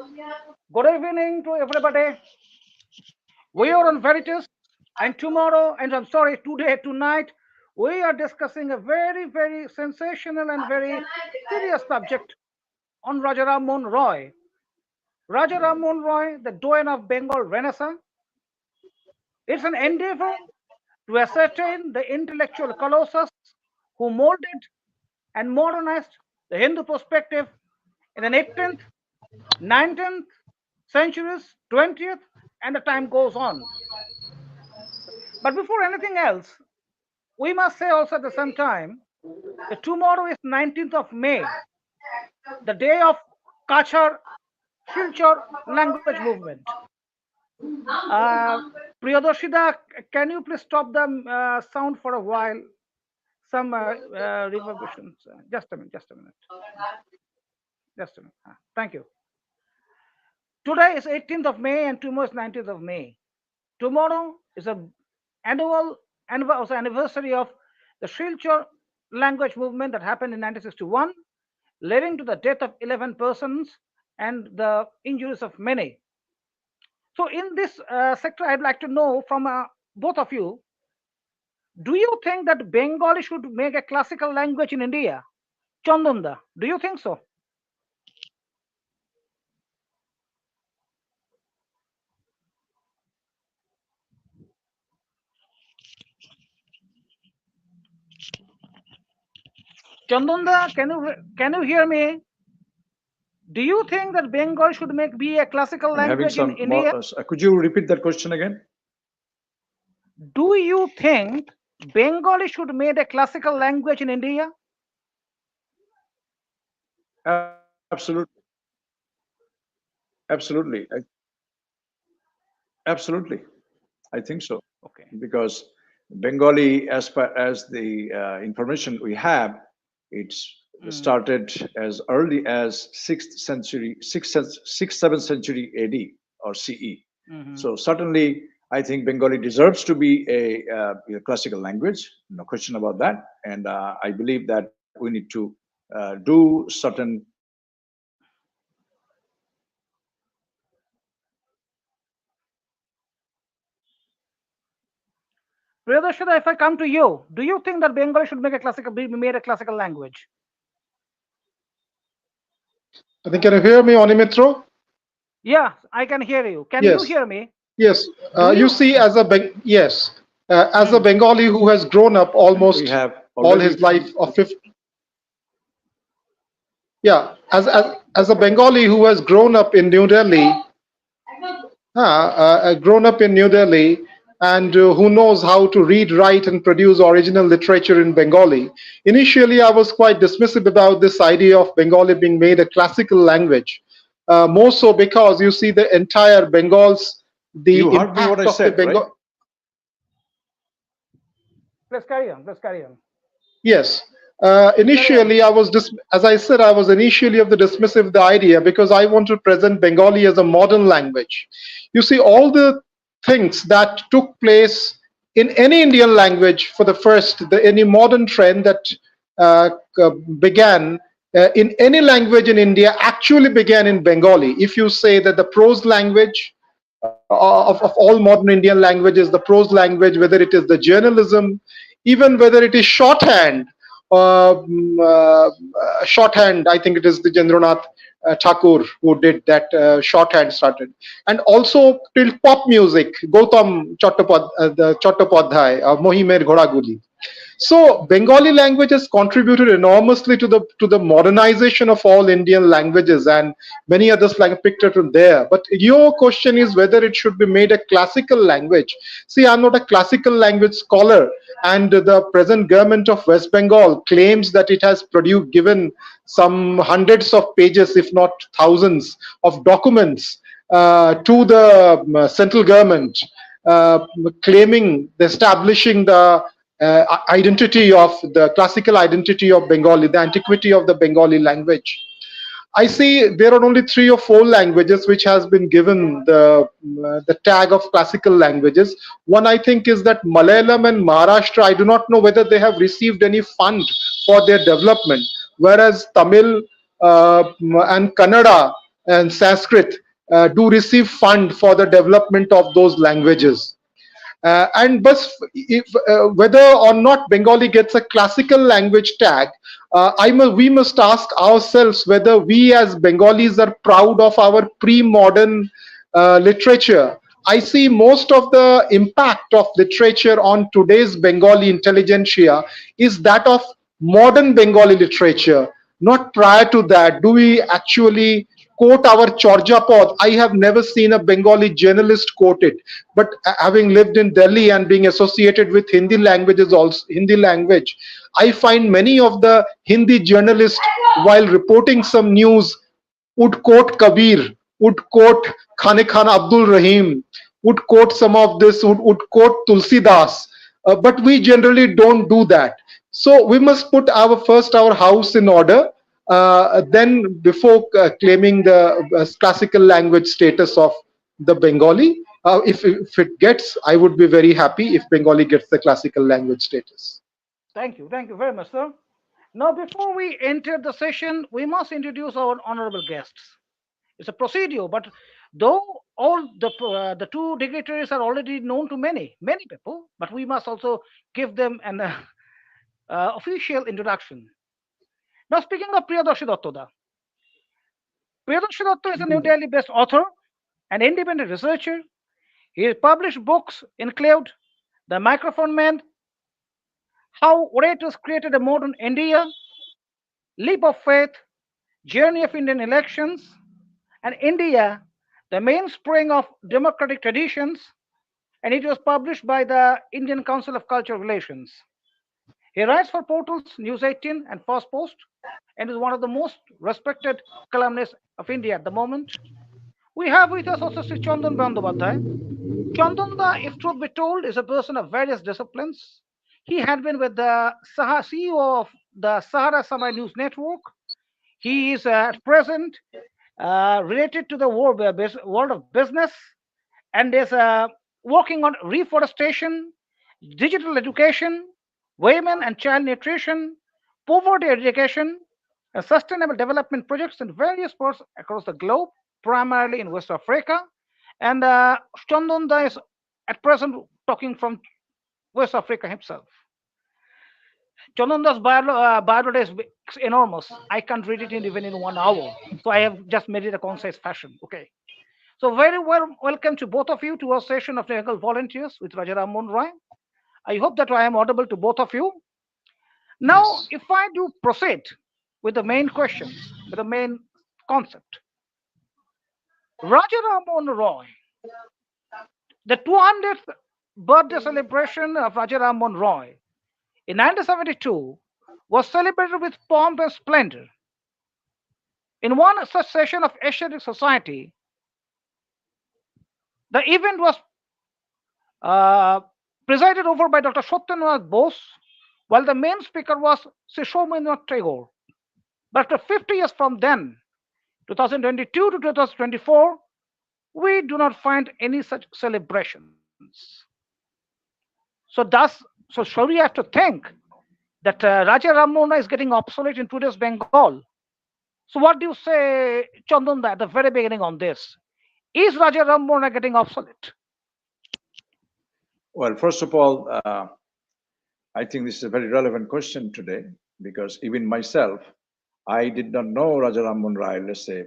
Good evening to everybody. We are on Veritas, and tomorrow, and I'm sorry, today, tonight, we are discussing a very, very sensational and very serious subject on Raja Rammohan Roy. Raja Rammohan Roy, the Doyen of Bengal Renaissance. It's an endeavor to ascertain the intellectual colossus who molded and modernized the Hindu perspective in the 18th, 19th centuries, 20th, and the time goes on. But before anything else, we must say also at the same time that tomorrow is 19th of May, the day of Kachar Silchar language movement. Uh, Priyadarshida, can you please stop the sound for a while? Some reverberations. Just a minute, just a minute, just a minute. Thank you. Today is 18th of May and tomorrow is 19th of May. Tomorrow is a annual anniversary of the Silchar language movement that happened in 1961, leading to the death of 11 persons and the injuries of many. So, in this sector, I'd like to know from both of you, do you think that Bengali should make a classical language in India? Chandanda, do you think so? Chandanda, can you hear me? Do you think that Bengal should be a classical I'm having language in some India? more. Could you repeat that question again? Do you think Bengali should make a classical language in India? Absolutely. Absolutely. Absolutely. I think so. Okay. Because Bengali, as far as the information we have, it's started as early as 6th century, 7th century AD or CE. So certainly, I think Bengali deserves to be a classical language. No question about that. And I believe that we need to do certain. Priyadarshida, if I come to you, do you think that Bengali should be made a classical language? I think, can you hear me, Onimitro? Yeah, I can hear you. Can you Yes, hear me? yes. Do You you? see, as as a Bengali who has grown up We almost have all already. his life of 50, yeah, as a Bengali who has grown up in New Delhi, grown up in New Delhi, and who knows how to read, write, and produce original literature in Bengali. Initially, I was quite dismissive about this idea of Bengali being made a classical language. More so because you see the entire Bengal's You the heard me what impact I of the said, right? Bengal. Please carry on. Please carry on. Yes. Carry on. Initially, as I said, I was initially of the dismissive the idea because I want to present Bengali as a modern language. You see, all the things that took place in any Indian language for the first, any modern trend that uh, began in any language in India actually began in Bengali. If you say that the prose language of all modern Indian languages, the prose language, whether it is the journalism, even whether it is shorthand, shorthand, I think it is the Jendranath Thakur who did that shorthand started. And also till pop music, Gautam Chattopadhyay, Mohimer Ghodaguli. So Bengali language has contributed enormously to the modernization of all Indian languages, and many others like picture from there. But your question is whether it should be made a classical language. See, I'm not a classical language scholar, and the present government of West Bengal claims that it has produced given some hundreds of pages, if not thousands, of documents to the central government, claiming establishing the identity of the classical identity of Bengali, the antiquity of the Bengali language. I see there are only 3 or 4 languages which has been given the tag of classical languages. One I think is that Malayalam and Maharashtra. I do not know whether they have received any fund for their development, whereas Tamil and Kannada and Sanskrit do receive fund for the development of those languages. And but if, whether or not Bengali gets a classical language tag, we must ask ourselves whether we as Bengalis are proud of our pre-modern literature. I see most of the impact of literature on today's Bengali intelligentsia is that of modern Bengali literature, not prior to that. Do we actually quote our Chorjapod? I have never seen a Bengali journalist quote it, but having lived in Delhi and being associated with Hindi languages, also Hindi language, I find many of the Hindi journalists, while reporting some news, would quote Kabir, would quote Khane Khan Abdul Rahim, would quote some of this, would quote Tulsidas, but we generally don't do that. So we must put our house in order, then before claiming the classical language status of the Bengali. If it gets, I would be very happy if Bengali gets the classical language status. Thank you very much, sir. Now, before we enter the session, we must introduce our honorable guests. It's a procedure, but though all the two dignitaries are already known to many people, but we must also give them an official introduction. Now, speaking of Priyadarshi Dattoda, Priyadarshi Datta is a New Delhi-based author and independent researcher. His published books include The Microphone Man, How Orators Created a Modern India, Leap of Faith, Journey of Indian Elections, and India, the mainspring of democratic traditions, and it was published by the Indian Council of Cultural Relations. He writes for portals News 18 and First Post and is one of the most respected columnists of India at the moment. We have with us also Sri Chandan Bandyopadhyay. Chandanda, if truth be told, is a person of various disciplines. He had been with the CEO of the Sahara Samay News Network. He is at present related to the world of business and is working on reforestation, digital education, women and child nutrition, poverty eradication, and sustainable development projects in various parts across the globe, primarily in West Africa. And Chandanda is at present talking from West Africa himself. Chandanda's biodata is enormous. I can't read it in even in 1 hour. So I have just made it a concise fashion. Okay. So very well welcome to both of you to our session of technical volunteers with Raja Rammohan Roy. I hope that I am audible to both of you. Now, Yes. if I do proceed with the main questions, with the main concept, Raja Rammohan Roy, the 200th birthday celebration of Raja Rammohan Roy in 1972 was celebrated with pomp and splendor. In one such session of Asiatic Society, the event was uh, presided over by Dr. Satyendranath Bose, while the main speaker was Sri Somendranath Tagore. But after 50 years from then, 2022 to 2024, we do not find any such celebrations. So shall we have to think that Raja Ramona is getting obsolete in today's Bengal? So what do you say, Chandanda, at the very beginning on this? Is Raja Ramona getting obsolete? Well, first of all, I think this is a very relevant question today because even myself, I did not know Raja Rammohan Rai, let's say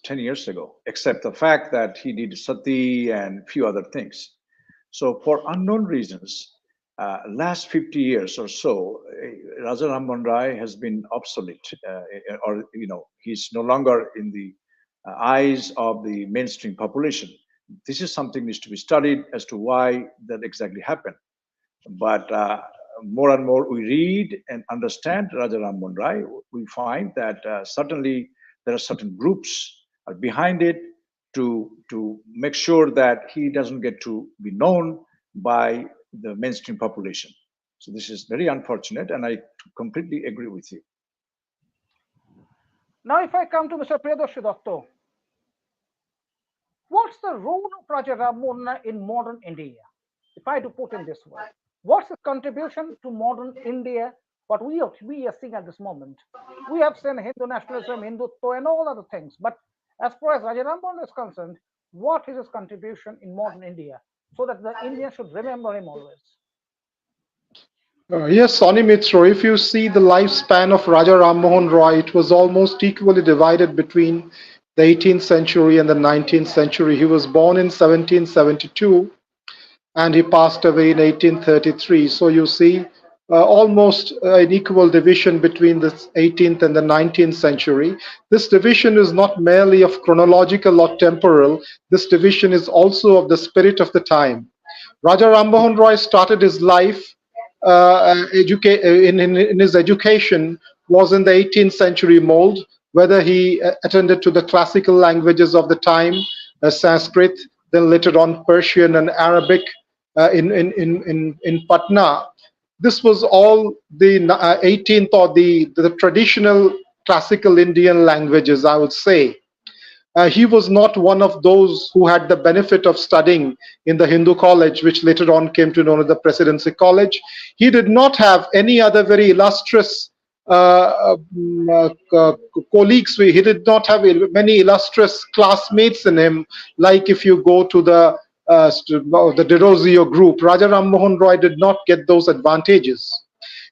10 years ago, except the fact that he did sati and few other things. So for unknown reasons, last 50 years or so, Raja Rammohan Rai has been obsolete, or he's no longer in the eyes of the mainstream population. This is something needs to be studied as to why that exactly happened. But more and more we read and understand Raja Rammohan Rai, we find that certainly there are certain groups are behind it to make sure that he doesn't get to be known by the mainstream population. So this is very unfortunate, and I completely agree with you. Now, if I come to Mr. Priyadarshi Datta, what's the role of Raja Ramona in modern India? If I do put in this way, what's his contribution to modern India? What we are seeing at this moment, we have seen Hindu nationalism, Hindutva, and all other things. But As far as Raja Rammohan is concerned, what is his contribution in modern India so that the Indians should remember him always? Yes, Sonny Mitro, if you see the lifespan of Raja Rammohan Roy, it was almost equally divided between the 18th century and the 19th century. He was born in 1772 and he passed away in 1833. So you see almost an equal division between the 18th and the 19th century. This division is not merely of chronological or temporal, this division is also of the spirit of the time. Raja Rammohan Roy started his life in his education was in the 18th century mold, whether he attended to the classical languages of the time, Sanskrit, then later on Persian and Arabic in Patna. This was all the 18th or the traditional classical Indian languages, I would say. He was not one of those who had the benefit of studying in the Hindu college, which later on came to known as the Presidency College. He did not have any other very illustrious colleagues. He did not have many illustrious classmates in him, like if you go to the Derozio group. Raja Ram Mohan Roy did not get those advantages.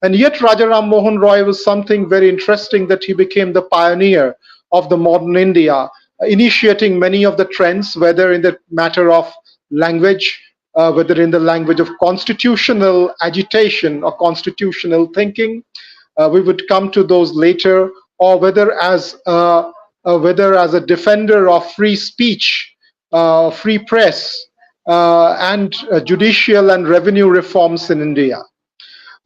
And yet Raja Ram Mohan Roy was something very interesting, that he became the pioneer of the modern India, initiating many of the trends, whether in the matter of language, whether in the language of constitutional agitation or constitutional thinking. We would come to those later, or whether as a defender of free speech, free press, and judicial and revenue reforms in India.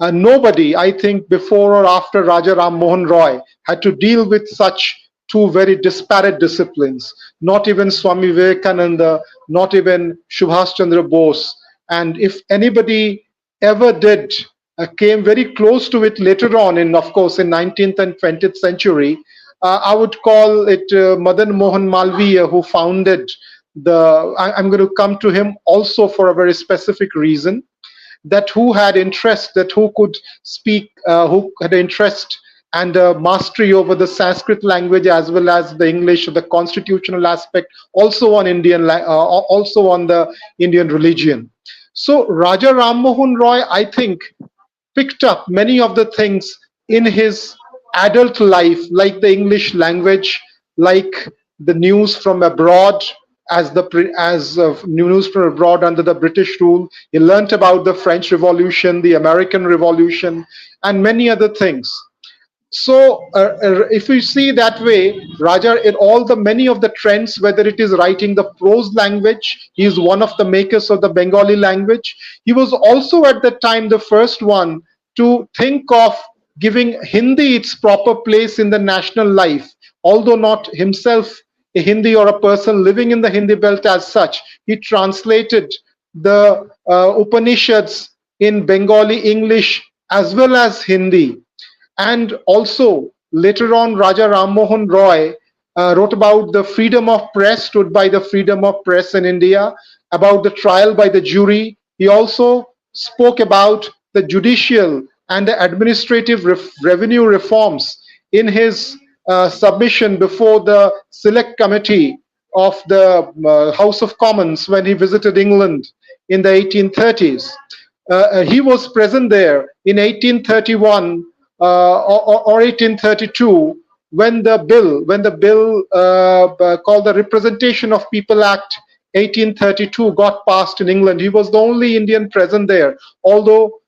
Nobody, I think, before or after Raja Ram Mohan Roy had to deal with such two very disparate disciplines. Not even Swami Vivekananda, not even Subhash Chandra Bose. And if anybody ever did, came very close to it later on, in of course in 19th and 20th century, I would call it Madan Mohan Malviya, who founded I'm going to come to him also for a very specific reason, that who had interest, that who could speak, who had interest and mastery over the Sanskrit language as well as the English, the constitutional aspect, also on also on the Indian religion. So Raja Ram Mohan Roy, I think, picked up many of the things in his adult life, like the English language, like the news from abroad, as news from abroad under the British rule. He learnt about the French Revolution, the American Revolution, and many other things. So if we see that way, Raja, in all the many of the trends, whether it is writing the prose language, he is one of the makers of the Bengali language. He was also at that time the first one to think of giving Hindi its proper place in the national life. Although not himself a Hindi or a person living in the Hindi belt as such, he translated the Upanishads in Bengali, English, as well as Hindi. And also, later on, Raja Ram Mohan Roy wrote about the freedom of press, stood by the freedom of press in India, about the trial by the jury. He also spoke about the judicial and the administrative revenue reforms in his submission before the Select Committee of the House of Commons when he visited England in the 1830s. He was present there in 1831 or 1832 when the bill called the Representation of People Act 1832 got passed in England. He was the only Indian present there, although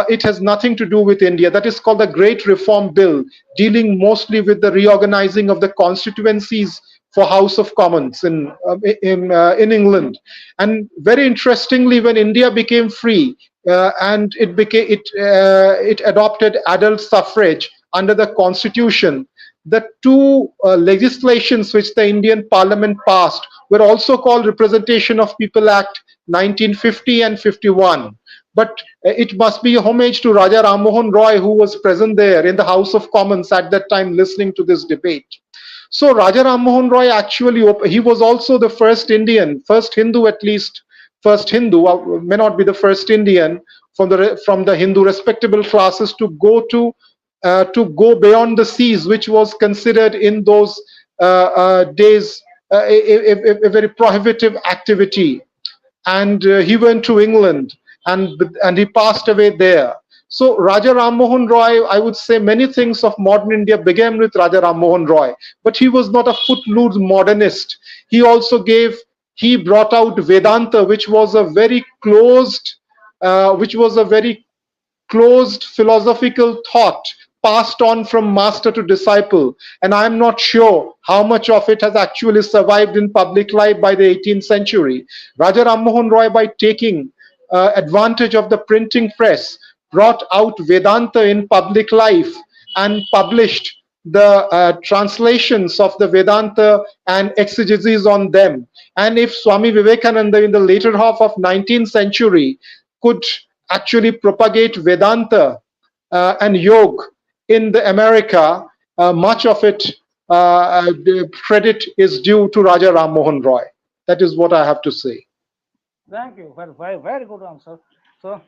it has nothing to do with India. That is called the Great Reform Bill, dealing mostly with the reorganizing of the constituencies for House of Commons in England. And very interestingly, when India became free and it adopted adult suffrage under the Constitution, the two legislations which the Indian Parliament passed were also called Representation of People Act 1950 and 51. But it must be a homage to Raja Ram Mohan Roy, who was present there in the House of Commons at that time listening to this debate. So Raja Ram Mohan Roy actually, he was also the first Indian, first Hindu at least, first Hindu, may not be the first Indian from the Hindu respectable classes to go beyond the seas, which was considered in those days a very prohibitive activity, and he went to England, and he passed away there. So Raja Ram Mohan Roy, I would say many things of modern India began with Raja Ram Mohan Roy, but he was not a footloose modernist. He also he brought out Vedanta, which was a very closed philosophical thought passed on from master to disciple, and I'm not sure how much of it has actually survived in public life by the 18th century. Raja Ram Mohan Roy, by taking advantage of the printing press, brought out Vedanta in public life and published the translations of the Vedanta and exegeses on them. And if Swami Vivekananda in the later half of 19th century could actually propagate Vedanta and yoga in the America, much of it, the credit is due to Raja Ram Mohan Roy. That is what I have to say. Thank you. Very good answer. So,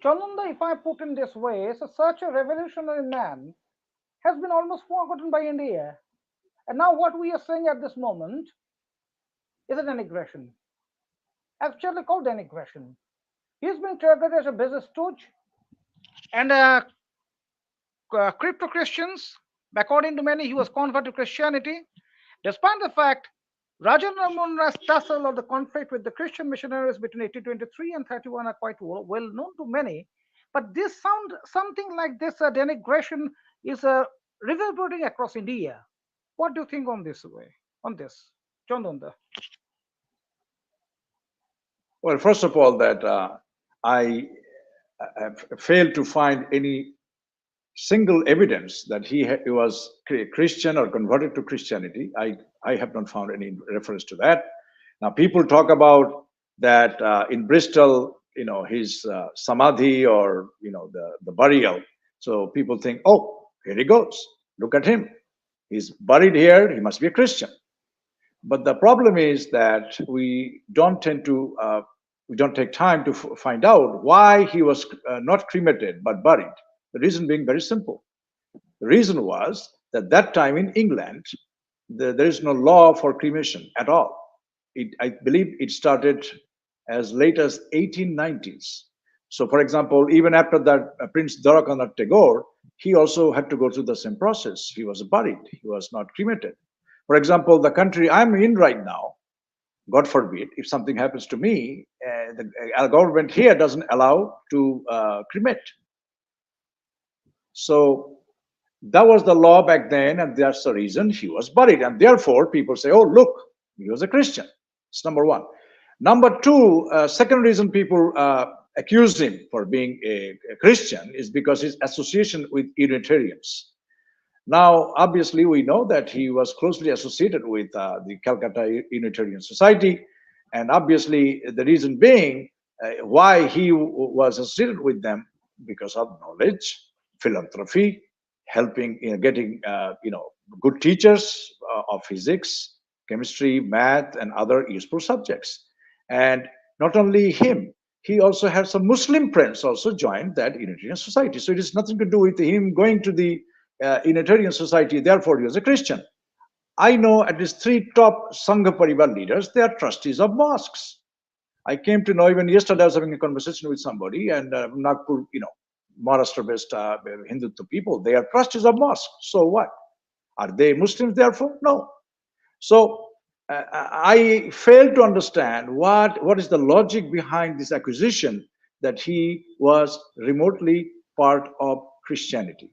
Chananda, if I put in this way, so such a revolutionary man has been almost forgotten by India. And now what we are saying at this moment is a denigration, actually called denigration. He's been targeted as a business stooge and crypto Christians. According to many, he was converted to Christianity. Despite the fact Raja Ramon Rai's tussle of the conflict with the Christian missionaries between 1823 and 31 are quite well known to many. But this something like this denigration is reverberating across India. What do you think on this way? On this, Chandanda? Well, first of all, that I have failed to find any single evidence that he was Christian or converted to Christianity. I have not found any reference to that. Now, people talk about that in Bristol, his samadhi, or the burial. So people think, oh, here he goes. Look at him. He's buried here. He must be a Christian. But the problem is that we don't take time to find out why he was not cremated but buried. The reason being very simple. The reason was that time in England, there is no law for cremation at all. I believe it started as late as 1890s. So, for example, even after that, Prince Dorakanath Tagore, he also had to go through the same process. He was buried. He was not cremated. For example, the country I'm in right now, God forbid, if something happens to me, the government here doesn't allow to cremate. So that was the law back then, and that's the reason he was buried. And therefore, people say, oh, look, he was a Christian. It's number one. Number two, second reason people accuse him for being a Christian is because his association with Unitarians. Now, obviously, we know that he was closely associated with the Calcutta Unitarian Society. And obviously, the reason being why he was associated with them, because of knowledge, philanthropy, helping getting good teachers of physics, chemistry, math, and other useful subjects. And not only him, he also had some Muslim friends also joined that Unitarian Society. So it has nothing to do with him going to the Unitarian Society, therefore he was a Christian. I know at least 3 top Sangha Parivar leaders, they are trustees of mosques. I came to know even yesterday, I was having a conversation with somebody, and Nagpur, Maharashtra-based Hindutva people, they are trustees of mosques. So what? Are they Muslims therefore? No. So I fail to understand what is the logic behind this accusation that he was remotely part of Christianity.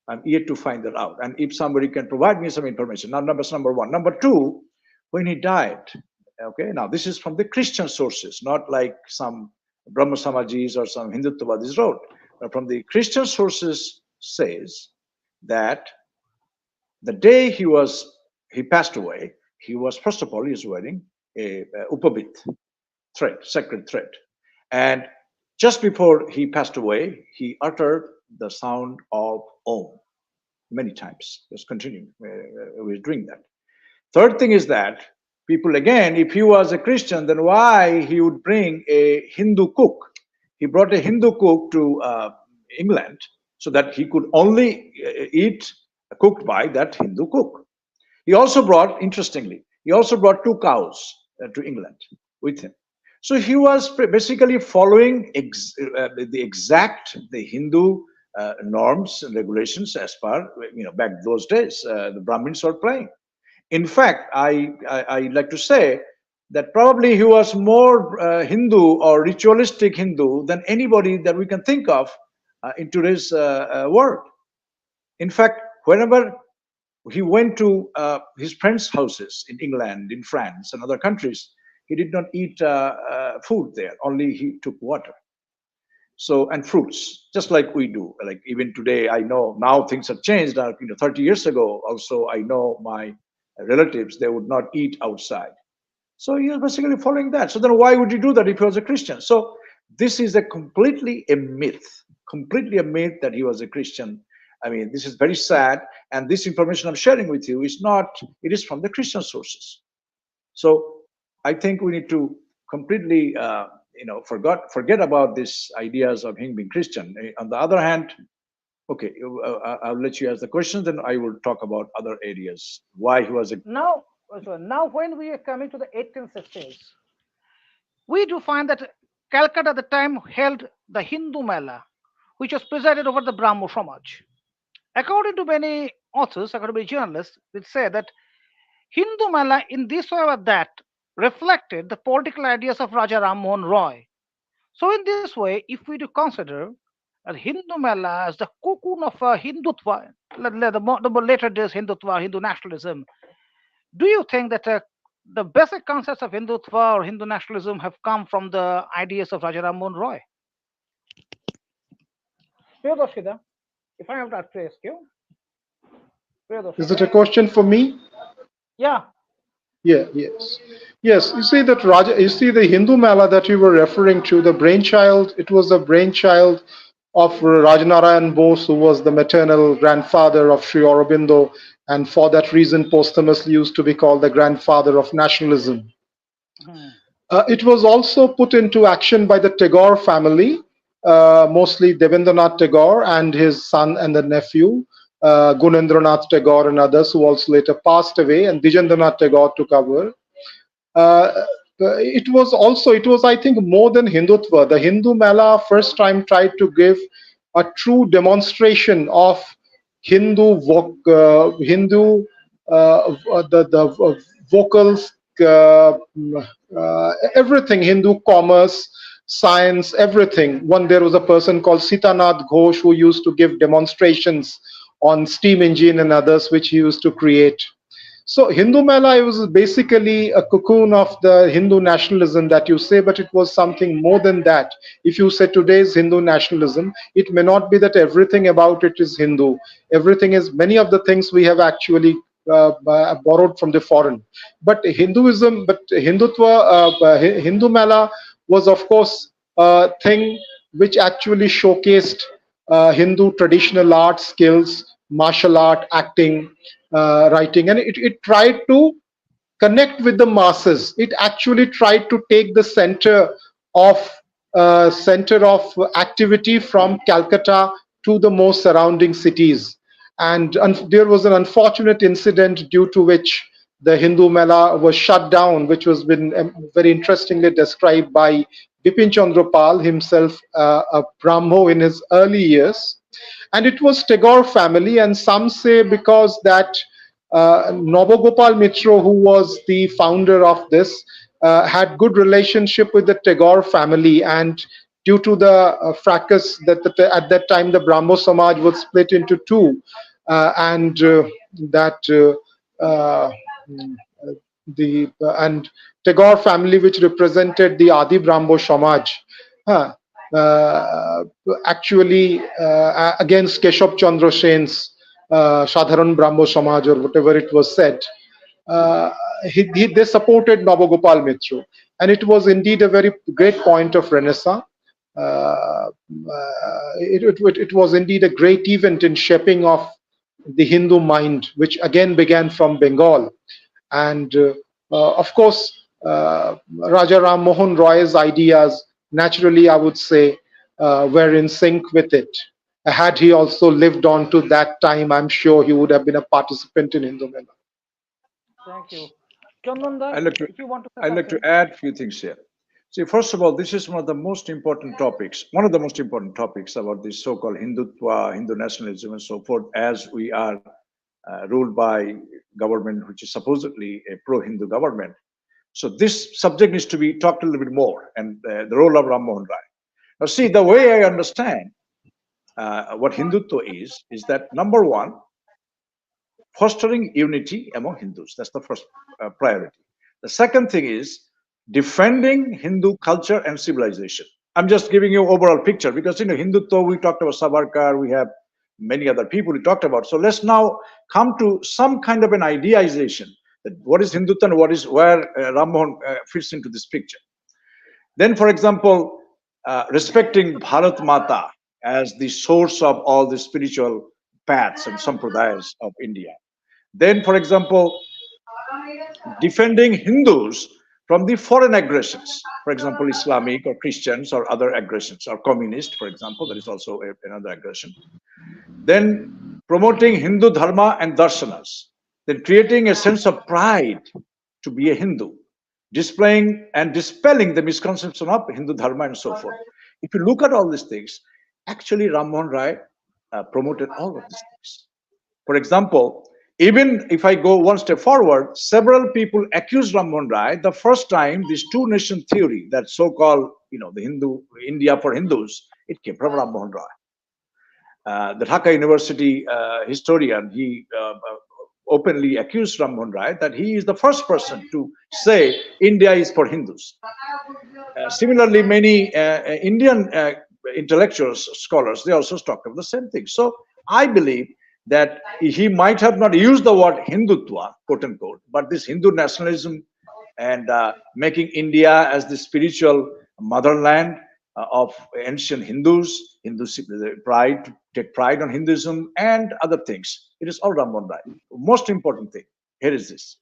I'm yet to find that out. And if somebody can provide me some information. Now, that's number one. Number two, when he died, okay, now this is from the Christian sources, not like some Brahma Samajis or some Hindutvadis wrote. But from the Christian sources says that the day he passed away, he was, first of all, he was wearing a upabit thread, sacred thread. And just before he passed away, he uttered the sound of Om many times. Just continuing, we're doing that. Third thing is that people, again, if he was a Christian, then why he would bring a Hindu cook? He brought a Hindu cook to England so that he could only eat cooked by that Hindu cook. He also brought, interestingly, He also brought two cows to England with him. So he was basically following the exact the Hindu norms and regulations as per back those days the Brahmins were playing. In fact, I like to say that probably he was more Hindu or ritualistic Hindu than anybody that we can think of in today's world. In fact, whenever he went to his friends' houses in England, in France, and other countries, he did not eat food there. Only he took water. So and fruits, just like we do. Like even today, I know now things have changed. 30 years ago, also I know my relatives they would not eat outside. So he was basically following that. So then why would you do that if he was a Christian? So this is a completely a myth that he was a Christian. I mean, this is very sad. And this information I'm sharing with you is not, it is from the Christian sources. So I think we need to completely, forget about these ideas of him being Christian. On the other hand, okay, I'll let you ask the questions, and I will talk about other areas. Why he was a Now, so now when we are coming to the 1860s, we do find that Calcutta at the time held the Hindu Mela, which was presided over the Brahmo Samaj. According to many authors, according to many journalists, it say that Hindu Mela in this way or that reflected the political ideas of Raja Rammohan Roy. So in this way, if we do consider Hindu Mela as the cocoon of Hindutva, the later days Hindutva, Hindu nationalism, do you think that the basic concepts of Hindutva or Hindu nationalism have come from the ideas of Raja Rammohan Roy? Priyadarshida, if I have to ask you, Is it Priyadarshida, a question for me? yeah, Yeah, yes. Yes, you see that Raja, you see the Hindu Mela that you were referring to, the brainchild, it was the brainchild of Rajanarayan Bose, who was the maternal grandfather of Sri Aurobindo, and for that reason posthumously used to be called the grandfather of nationalism. hmm, It was also put into action by the Tagore family, mostly Devendranath Tagore and his son and the nephew, Gunendranath Tagore and others who also later passed away, and Dijendranath Tagore took over. Uh, it was, I think, more than Hindutva. The Hindu Mela first time tried to give a true demonstration of Hindu the vocals, everything Hindu commerce, science, everything. One there was a person called Sitanath Ghosh who used to give demonstrations on steam engine and others which he used to create. So Hindu Mela was basically a cocoon of the Hindu nationalism that you say, but it was something more than that. If you say today's Hindu nationalism, it may not be that everything about it is Hindu. Everything is, many of the things we have actually borrowed from the foreign. But Hindu Mela was of course a thing which actually showcased Hindu traditional art skills, martial art, acting, writing, and it tried to connect with the masses. It actually tried to take the of center of activity from Calcutta to the most surrounding cities. And there was an unfortunate incident due to which the Hindu Mela was shut down, which was been very interestingly described by Bipin Chandra Pal, himself a Brahmo in his early years. And it was Tagore family, and some say because that Nabagopal Mitra, who was the founder of this, had good relationship with the Tagore family, and due to the fracas that at that time the Brahmo Samaj was split into two, and that the and Tagore family, which represented the Adi Brahmo Samaj, huh, uh, actually against Keshav Chandra Sen's Sadharan Brahmo Samaj or whatever it was said, uh, they supported Nabagopal Mitra, and it was indeed a very great point of Renaissance. It was indeed a great event in shaping of the Hindu mind, which again began from Bengal. And of course, Raja Ram Mohan Roy's ideas, naturally, I would say, were in sync with it. Had he also lived on to that time, I'm sure he would have been a participant in Hindu Mela. thank you. Chandanda, I'd like to if you want to say I'd like to something. add a few things here. See, first of all, this is one of the most important topics, one of the most important topics about this so-called Hindutva, Hindu nationalism, and so forth, as we are ruled by government, which is supposedly a pro-Hindu government. So this subject needs to be talked a little bit more, and the role of Rammohan Rai. Now, see, the way I understand what Hindutva is that number one, fostering unity among Hindus. That's the first priority. The second thing is defending Hindu culture and civilization. I'm just giving you overall picture because Hindutva, we talked about Savarkar, we have many other people we talked about. So let's now come to some kind of an idealization that what is Hindutva and what is where Rammohan fits into this picture. Then, for example, respecting Bharat Mata as the source of all the spiritual paths and sampradayas of India. Then, for example, defending Hindus from the foreign aggressions, for example, Islamic or Christians or other aggressions, or communist, for example, that is also another aggression. Then promoting Hindu dharma and darshanas, then creating a sense of pride to be a Hindu, displaying and dispelling the misconception of Hindu dharma and so forth. If you look at all these things, actually Rammohan Rai promoted all of these things. For example, even if I go one step forward, several people accused Rammohan Rai the first time this two-nation theory, that so-called, the Hindu India for Hindus, it came from Rammohan Rai. The Dhaka University historian, he openly accused Rammohan Rai that he is the first person to say India is for Hindus. Similarly, many Indian intellectuals, scholars, they also talked about the same thing. So I believe that he might have not used the word Hindutva, quote unquote, but this Hindu nationalism and making India as the spiritual motherland of ancient Hindus, pride, take pride on Hinduism and other things. It is all Rammohan Rai. Most important thing here is this: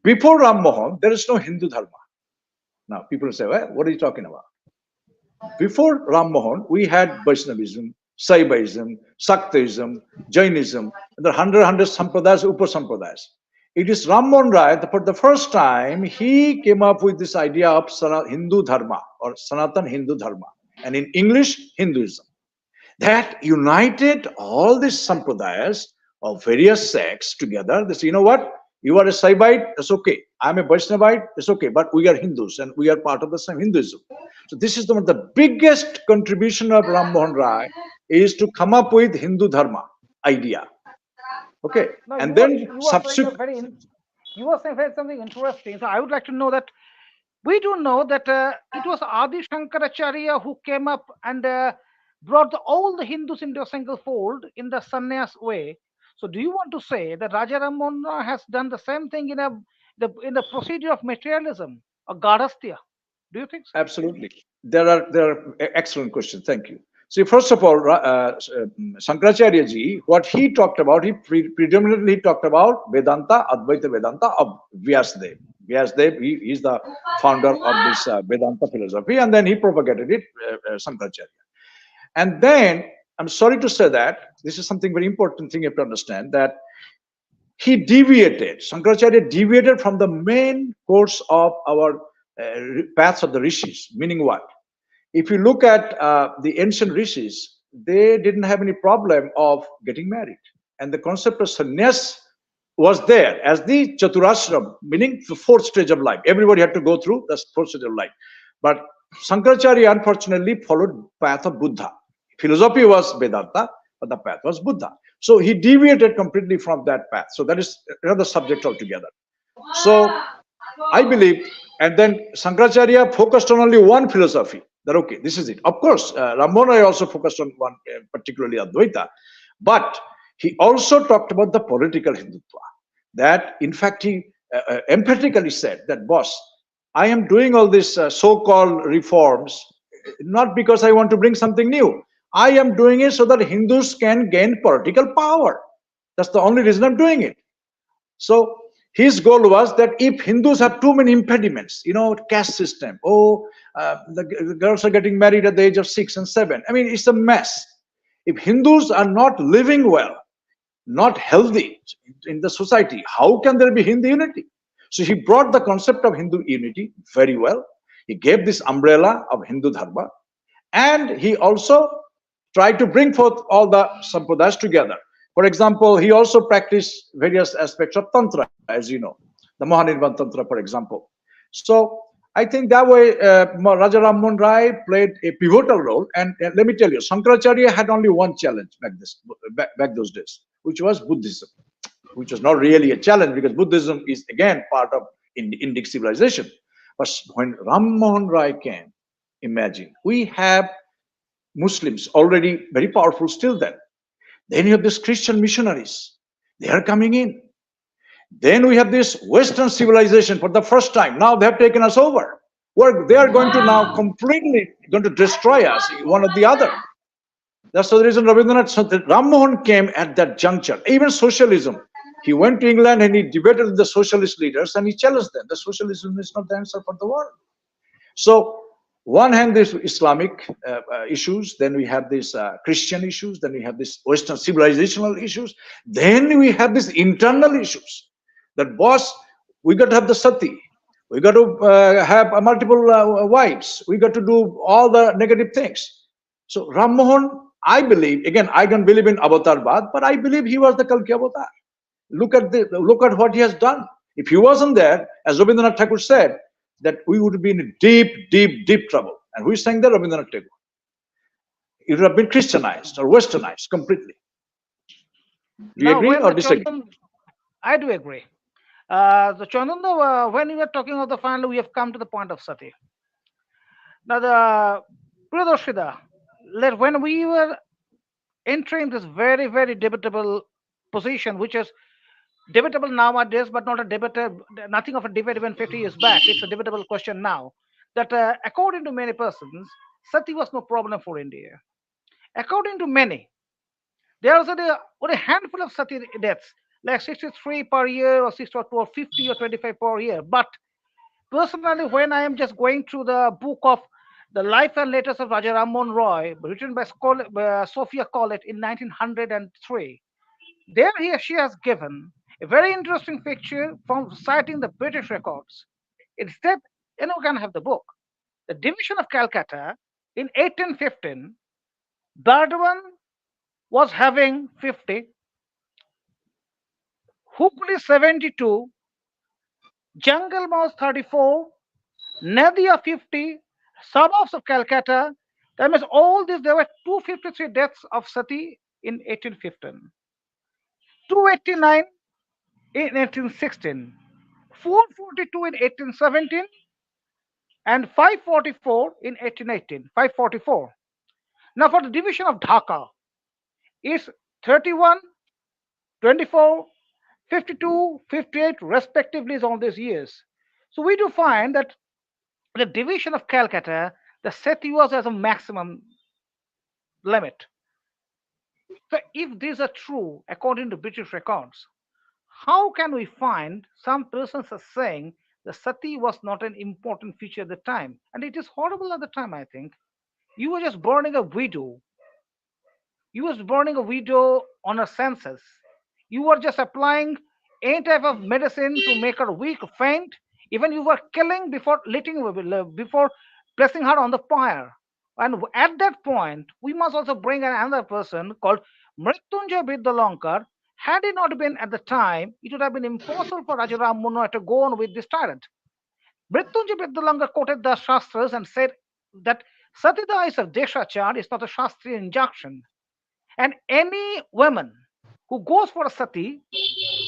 before Ram Mohan, there is no Hindu dharma. Now people say, well, what are you talking about? Before Ram Mohan, we had Vaishnavism, Saivaism, Shaktism, Jainism, and there are hundred sampradayas, upasampradayas. It is Ram Mohan Rai that for the first time he came up with this idea of Hindu Dharma or Sanatan Hindu Dharma, and in English, Hinduism, that united all these sampradayas of various sects together. They say, you know what? You are a Saivite, that's okay. I'm a Vaishnavite, it's okay. But we are Hindus and we are part of the same Hinduism. So this is the biggest contribution of Ram Mohan Rai is to come up with Hindu Dharma idea. Okay, Now and then you were saying subsequent. you were saying something interesting. So I would like to know that we do know that it was Adi Shankaracharya who came up and brought all the Hindus into a single fold in the sannyas way. So do you want to say that Raja Rammohn has done the same thing in the procedure of materialism or Gadastya? Do you think so? Absolutely. There are excellent questions. Thank you. See, first of all, Shankaracharya ji, what he talked about, he predominantly talked about Vedanta, Advaita Vedanta of Vyasadeva. Vyasadeva, he is the founder of this Vedanta philosophy, and then he propagated it, Shankaracharya. And then, I'm sorry to say that, this is something very important thing you have to understand, that he deviated, Shankaracharya deviated from the main course of our paths of the rishis, meaning what? If you look at the ancient rishis, they didn't have any problem of getting married. And the concept of sannyas was there as the chaturashram, meaning the fourth stage of life. Everybody had to go through the fourth stage of life. But Shankaracharya unfortunately followed path of Buddha. Philosophy was Vedanta, but the path was Buddha. So he deviated completely from that path. So that is another subject altogether. So I believe, and then Shankaracharya focused on only one philosophy. That okay, this is it. Of course, Rammohan Rai also focused on one, particularly Advaita, but he also talked about the political Hindutva. That in fact he emphatically said that, boss, I am doing all these so-called reforms not because I want to bring something new. I am doing it so that Hindus can gain political power. That's the only reason I'm doing it. So his goal was that if Hindus have too many impediments, caste system, the girls are getting married at the age of 6 and 7. I mean, it's a mess. If Hindus are not living well, not healthy in the society, how can there be Hindu unity? So he brought the concept of Hindu unity very well. He gave this umbrella of Hindu Dharma, and he also tried to bring forth all the sampradayas together. For example, he also practiced various aspects of Tantra, as you know, the Mahanirvan Tantra, for example. So I think that way Raja Rammohan Rai played a pivotal role. And let me tell you, Shankaracharya had only one challenge back those days, which was Buddhism, which was not really a challenge because Buddhism is again part of Indic civilization. But when Ram Mohan Rai came, imagine, we have Muslims already very powerful still then. Then you have these Christian missionaries. They are coming in. Then we have this Western civilization for the first time. Now they have taken us over. They are going to now completely going to destroy us, one or the other. That's the reason Ram Mohan came at that juncture. Even socialism. He went to England and he debated with the socialist leaders and he challenged them. The socialism is not the answer for the world. So one hand, there's Islamic issues, then we have these Christian issues, then we have this Western civilizational issues, then we have these internal issues. That boss, we got to have the sati, we got to have multiple wives, we got to do all the negative things. So Ram Mohan, I believe, again, I don't believe in Avatar Bad, but I believe he was the Kalki Avatar. Look at what he has done. If he wasn't there, as Rabindranath Tagore said, that we would be in deep trouble. And who is saying that? Rabindranath Tagore. It would have been Christianized or Westernized completely. Do you agree or disagree? I do agree. So Chandanda, when we were talking of the final, we have come to the point of sati. Now, the Priyadarshida, when we were entering this very debatable position, which is debatable nowadays, but not a debatable, nothing of a debate even 50 years back. It's a debatable question now. That according to many persons, sati was no problem for India. According to many, there was only a handful of sati deaths, like 63 per year, or 62 or 50 or 25 per year. But personally, when I am just going through the book of the life and letters of Raja Rammohan Roy, written by Sophia Collett in 1903, there she has given a very interesting picture from citing the British records. Instead, anyone can have the book. The division of Calcutta in 1815, Burdwan was having 50, Hooghly 72, Jungle Mouse 34, Nadia 50, suburbs of Calcutta. That means all this, there were 253 deaths of sati in 1815, 289 in 1816, 442 in 1817, and 544 in 1818. 544. Now, for the division of Dhaka, it's 31, 24, 52, 58, respectively, is all these years. So we do find that the division of Calcutta, the sati was as a maximum limit. So if these are true according to British records, how can we find some persons are saying the sati was not an important feature at the time? And it is horrible at the time, I think. You were just burning a widow. You was burning a widow on a census. You were just applying any type of medicine to make her weak, faint. Even you were killing before before placing her on the fire. And at that point, we must also bring another person called Mrityunjay Vidyalankar. Had he not been at the time, it would have been impossible for Raja Rammohan Roy to go on with this tyrant. Mrityunjay Vidyalankar quoted the Shastras and said that Satida is a Deshachar, it's not a Shastriya injunction. And any woman who goes for a sati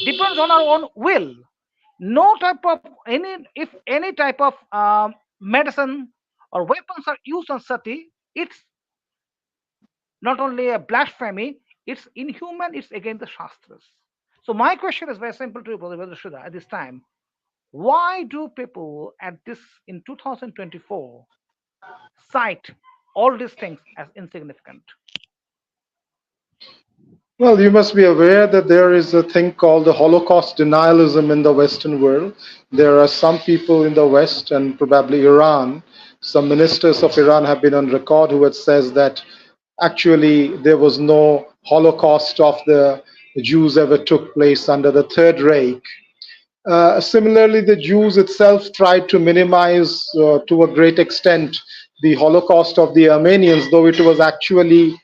depends on her own will. No type of if any type of medicine or weapons are used on sati, it's not only a blasphemy, it's inhuman, it's against the Shastras. So my question is very simple to you, Brother Vedashuddha, at this time. Why do people at this in 2024 cite all these things as insignificant? Well, you must be aware that there is a thing called the Holocaust denialism in the Western world. There are some people in the West and probably Iran, some ministers of Iran have been on record who had says that actually there was no Holocaust of the Jews ever took place under the Third Reich. Similarly, the Jews itself tried to minimize to a great extent the Holocaust of the Armenians, though it was actually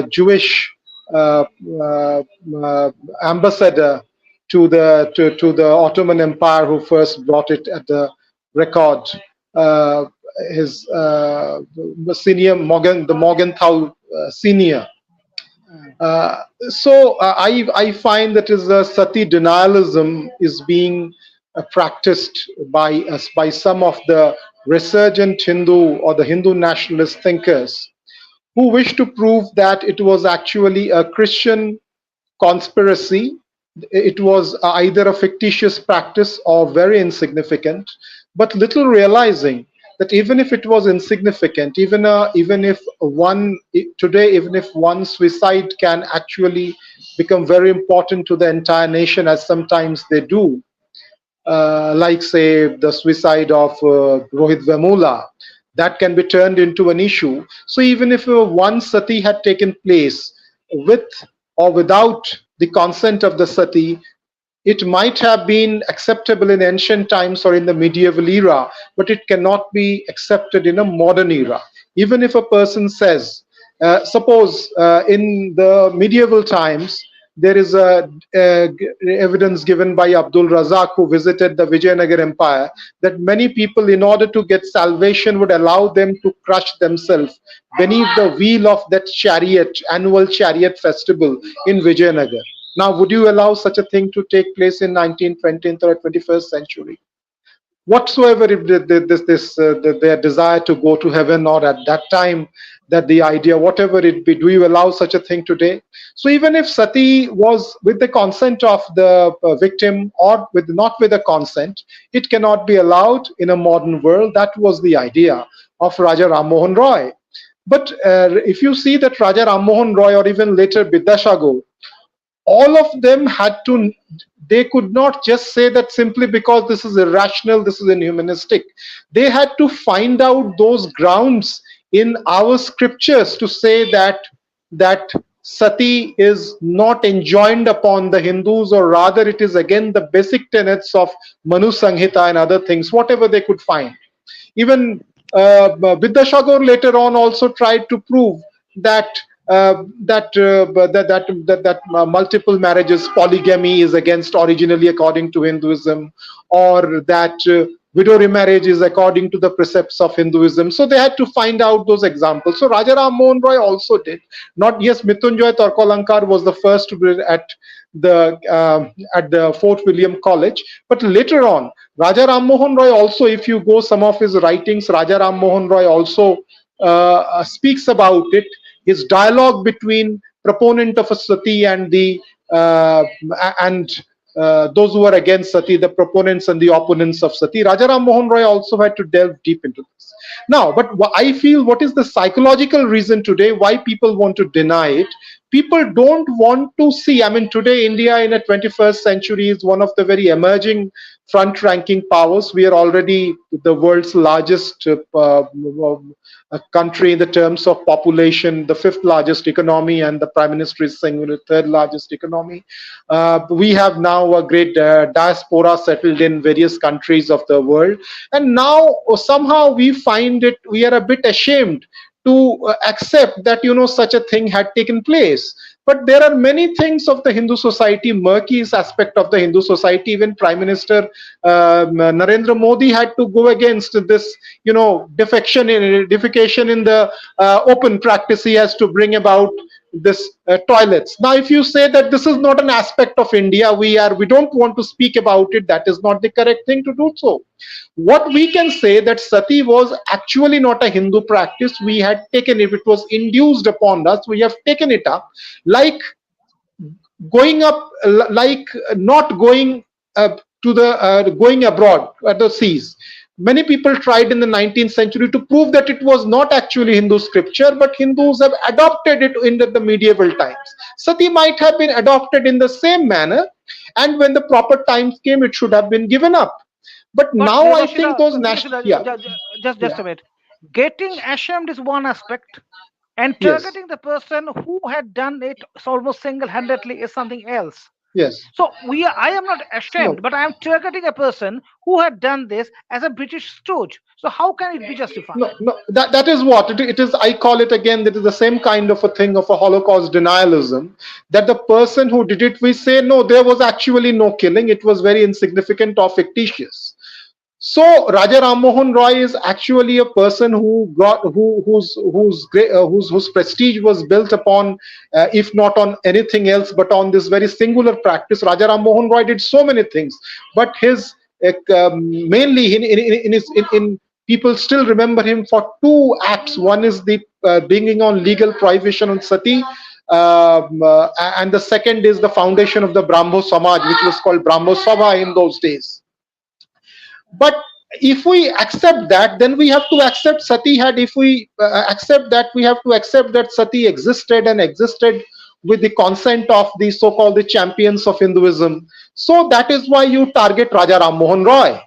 Jewish uh, uh, uh, ambassador to the Ottoman Empire who first brought it at the record. Uh, his senior Morgan, the Morgenthau senior. Mm, I find that is sati denialism is being practiced by us by some of the resurgent Hindu or the Hindu nationalist thinkers who wish to prove that it was actually a Christian conspiracy. It was either a fictitious practice or very insignificant, but little realizing that even if it was insignificant, even if one today, even if one suicide can actually become very important to the entire nation, as sometimes they do, like say the suicide of Rohit Vemula, that can be turned into an issue. So even if one sati had taken place with or without the consent of the sati, it might have been acceptable in ancient times or in the medieval era, but it cannot be accepted in a modern era. Even if a person says, suppose in the medieval times, there is evidence given by Abdul Razak, who visited the Vijayanagar Empire, that many people, in order to get salvation, would allow them to crush themselves beneath the wheel of that chariot, annual chariot festival in Vijayanagar. Now, would you allow such a thing to take place in 19th, 20th, or 21st century? Whatsoever if their desire to go to heaven, or at that time that the idea, whatever it be, do you allow such a thing today? So even if sati was with the consent of the victim or with not with the consent, it cannot be allowed in a modern world. That was the idea of Raja Rammohan Roy. But if you see that Raja Rammohan Roy, or even later Bidashagar, all of them had to, they could not just say that simply because this is irrational, this is inhumanistic. They had to find out those grounds in our scriptures to say that sati is not enjoined upon the Hindus, or rather it is again the basic tenets of Manu Sanghita and other things, whatever they could find. Even Vidyashagar later on also tried to prove that multiple marriages, polygamy, is against originally according to Hinduism, or that widow remarriage is according to the precepts of Hinduism. So they had to find out those examples. So Raja Ram Mohan Roy also did. Not, yes, Mrityunjay Tarkalankar was the first to be at the Fort William College, but later on Raja Ram Mohan Roy also, if you go some of his writings, Raja Ram Mohan Roy also speaks about it. His dialogue between proponent of a sati and the and those who are against sati, the proponents and the opponents of sati. Raja Ram Mohan Roy also had to delve deep into this. Now, but I feel, what is the psychological reason today why people want to deny it? People don't want to see. I mean, today India in a 21st century is one of the very emerging front-ranking powers. We are already the world's largest country in the terms of population, the fifth largest economy, and the Prime Minister is saying the third largest economy. We have now a great diaspora settled in various countries of the world, and now somehow we find it, we are a bit ashamed to accept that such a thing had taken place. But there are many things of the Hindu society, murky aspect of the Hindu society. Even Prime Minister Narendra Modi had to go against this, defecation in the open practice he has to bring about this toilets. Now, if you say that this is not an aspect of India, we don't want to speak about it, that is not the correct thing to do so. What we can say that sati was actually not a Hindu practice. We had taken it was induced upon us, we have taken it up, like going up, like not going to the going abroad at the seas. Many people tried in the 19th century to prove that it was not actually Hindu scripture, but Hindus have adopted it in the medieval times. Sati might have been adopted in the same manner, and when the proper times came, it should have been given up. But but now I think Devashila, those national, yeah, just yeah, a minute. Getting ashamed is one aspect, and yes, targeting the person who had done it almost single-handedly is something else. Yes. So I am not ashamed, No. but I am targeting a person who had done this as a British stooge. So how can it be No, justified? no, that is what it is. I call it again. That is the same kind of a thing of a Holocaust denialism. That the person who did it, we say no, there was actually no killing. It was very insignificant or fictitious. So Raja Ram Mohan Roy is actually a person who got whose prestige was built upon, if not on anything else, but on this very singular practice. Raja Ram Mohan Roy did so many things, but his mainly in people still remember him for two acts. One is the bringing on legal prohibition on sati, and the second is the foundation of the Brahmo Samaj, which was called Brahmo Sabha in those days. But if we accept that, then we have to accept sati had, if we accept that, we have to accept that sati existed and existed with the consent of the so-called the champions of Hinduism. So that is why you target Raja Ram Mohan Roy.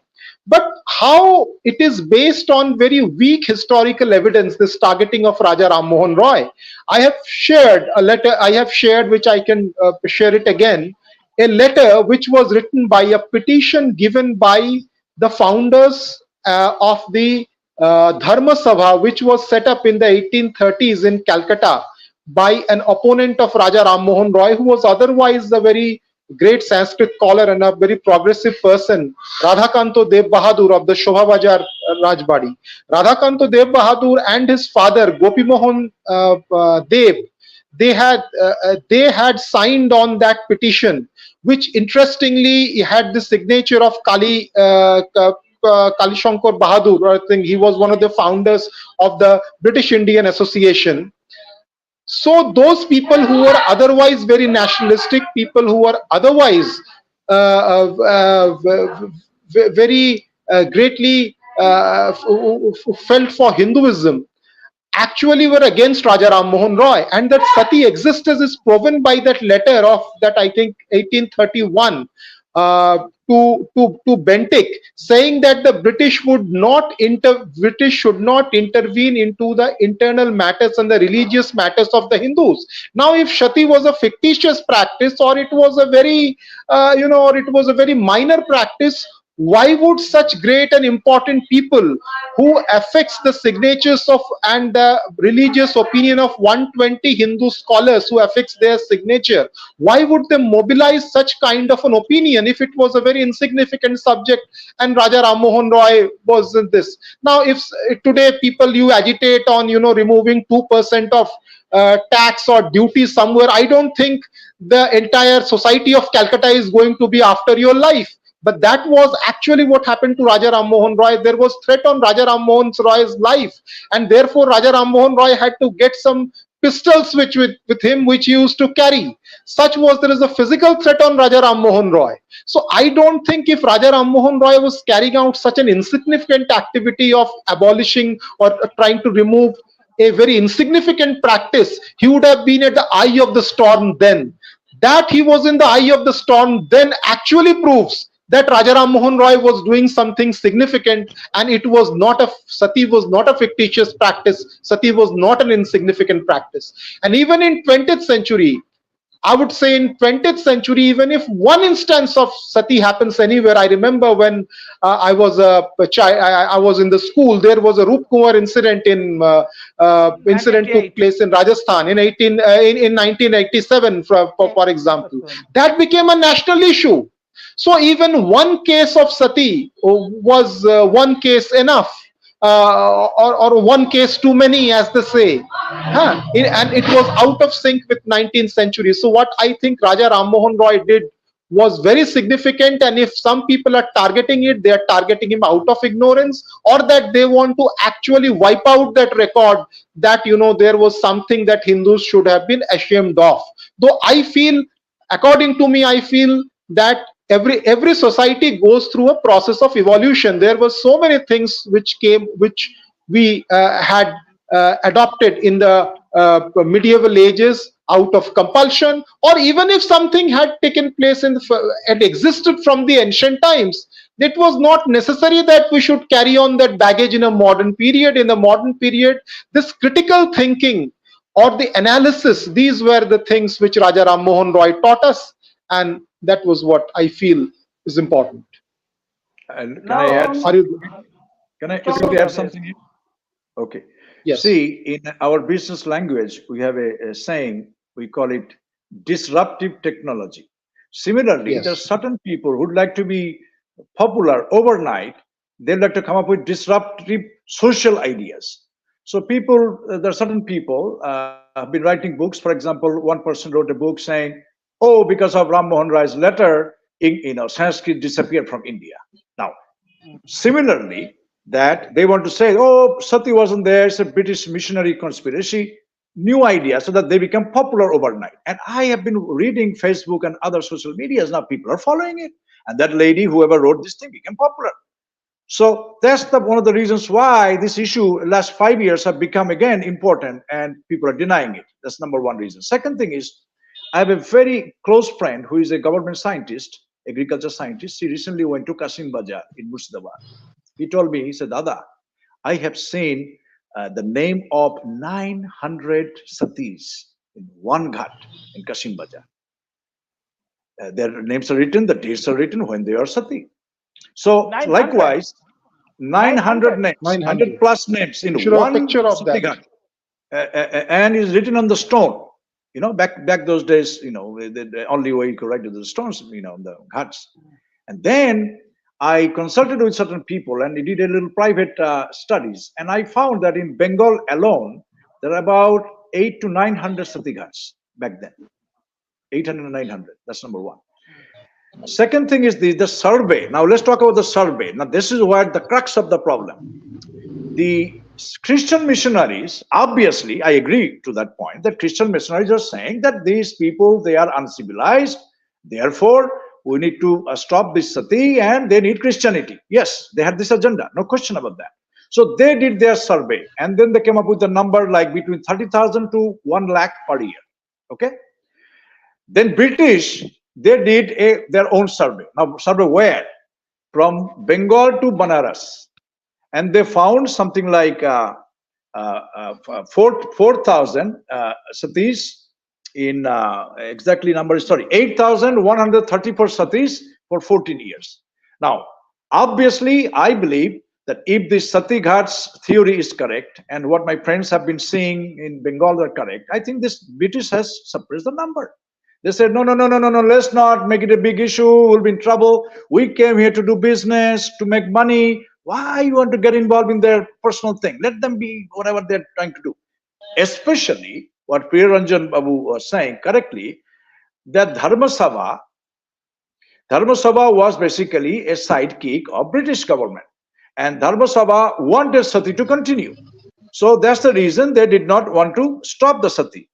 But how it is based on very weak historical evidence, this targeting of Raja Ram Mohan Roy. I have shared a letter, I have shared, which I can share it again, a letter which was written by a petition given by the founders of the Dharma Sabha, which was set up in the 1830s in Calcutta by an opponent of Raja Ram Mohan Roy, who was otherwise a very great Sanskrit scholar and a very progressive person, Radhakanto Dev Bahadur of the Shobha Bajar Rajbadi. Radhakanto Dev Bahadur and his father Gopi Mohan Dev, they had signed on that petition, which interestingly had the signature of Kali Shankar Bahadur. I think he was one of the founders of the British Indian Association. So those people who were otherwise very nationalistic, people who were otherwise very greatly felt for Hinduism, actually were against Raja Ram Mohan Roy, and that sati existence is proven by that letter of that, I think, 1831 to Bentinck, saying that the British should not intervene into the internal matters and the religious matters of the Hindus. Now, if sati was a fictitious practice, or it was a very or it was a very minor practice, why would such great and important people who affects the signatures of and the religious opinion of 120 Hindu scholars who affects their signature, why would they mobilize such kind of an opinion if it was a very insignificant subject and Raja Ram Mohan Roy was in this? Now, if today people you agitate on removing 2% of tax or duty somewhere, I don't think the entire society of Calcutta is going to be after your life. But that was actually what happened to Raja Ram Mohan Roy. There was threat on Raja Ram Mohan Roy's life, and therefore Raja Ram Mohan Roy had to get some pistols with him, which he used to carry. Such was there is a physical threat on Raja Ram Mohan Roy. So I don't think if Raja Ram Mohan Roy was carrying out such an insignificant activity of abolishing or trying to remove a very insignificant practice, he would have been at the eye of the storm then. That he was in the eye of the storm then actually proves that Raja Ram Mohan Roy was doing something significant, and it was not a sati was not a fictitious practice. Sati was not an insignificant practice. And even in 20th century, I would say in 20th century, even if one instance of sati happens anywhere, I remember when I was a child, I was in the school. There was a Roop Kumar incident incident took 1988. place in Rajasthan in 1987, for example. That became a national issue. So even one case of sati was one case enough, or one case too many, as they say. And it was out of sync with 19th century. So what I think Raja Ram Mohan Roy did was very significant, and if some people are targeting it, they are targeting him out of ignorance, or that they want to actually wipe out that record, that there was something that Hindus should have been ashamed of. Though I feel, according to me, I feel that every society goes through a process of evolution. There were so many things which we had adopted in the medieval ages out of compulsion, or even if something had taken place and existed from the ancient times, it was not necessary that we should carry on that baggage in a modern period. In the modern period, this critical thinking or the analysis, these were the things which Raja Ram Mohan Roy taught us. And That was what I feel is important. And can I add Now, Are something? you? Can I talk quickly about add that. Yes. something here? Okay. Yes. See, in our business language, we have a saying, we call it disruptive technology. Similarly, there are Yes. certain people who'd like to be popular overnight. They'd like to come up with disruptive social ideas. So people, there are certain people have been writing books. For example, one person wrote a book saying, "Oh, because of Rammohan Rai's letter, Sanskrit disappeared from India." Now, similarly, that they want to say, oh, Sati wasn't there, it's a British missionary conspiracy, new idea, so that they become popular overnight. And I have been reading Facebook and other social medias, now people are following it. And that lady, whoever wrote this thing, became popular. So that's one of the reasons why this issue last 5 years have become again important and people are denying it. That's number one reason. Second thing is, I have a very close friend who is a government scientist, agriculture scientist. He recently went to Kasim Bajar in Murshidabad. He told me, he said, Dada, I have seen the name of 900 satis in one ghat in Kasim Bajar. Their names are written, the dates are written when they are sati. So 900. likewise, 900 900. names, 100 900. plus names You in should have a one picture of sati that. ghat, and is written on the stone. Back those days, the only way you could write is the stones, the ghats. And then I consulted with certain people and did a little private studies. And I found that in Bengal alone, there are about 800 to 900 sati ghats back then. 800 and 900. That's number one. Second thing is the survey. Now let's talk about the survey. Now this is where the crux of the problem. The Christian missionaries, obviously, I agree to that point, that Christian missionaries are saying that these people, they are uncivilized, therefore, we need to stop this sati and they need Christianity. Yes, they had this agenda, no question about that. So they did their survey and then they came up with a number like between 30,000 to 1 lakh per year. Okay. Then British, they did their own survey. Now, survey where? From Bengal to Banaras, and they found something like 4,000 satis in exactly number is sorry 8,134 satis for 14 years. Now, obviously, I believe that if the Sati Ghats theory is correct and what my friends have been seeing in Bengal are correct, I think this British has suppressed the number. They said, no, no, no, no, no, no, let's not make it a big issue. We'll be in trouble. We came here to do business, to make money. Why you want to get involved in their personal thing? Let them be whatever they're trying to do. Especially what Priya Ranjan Babu was saying correctly, that Dharma Sabha was basically a sidekick of British government. And Dharma Sabha wanted sati to continue. So that's the reason they did not want to stop the sati.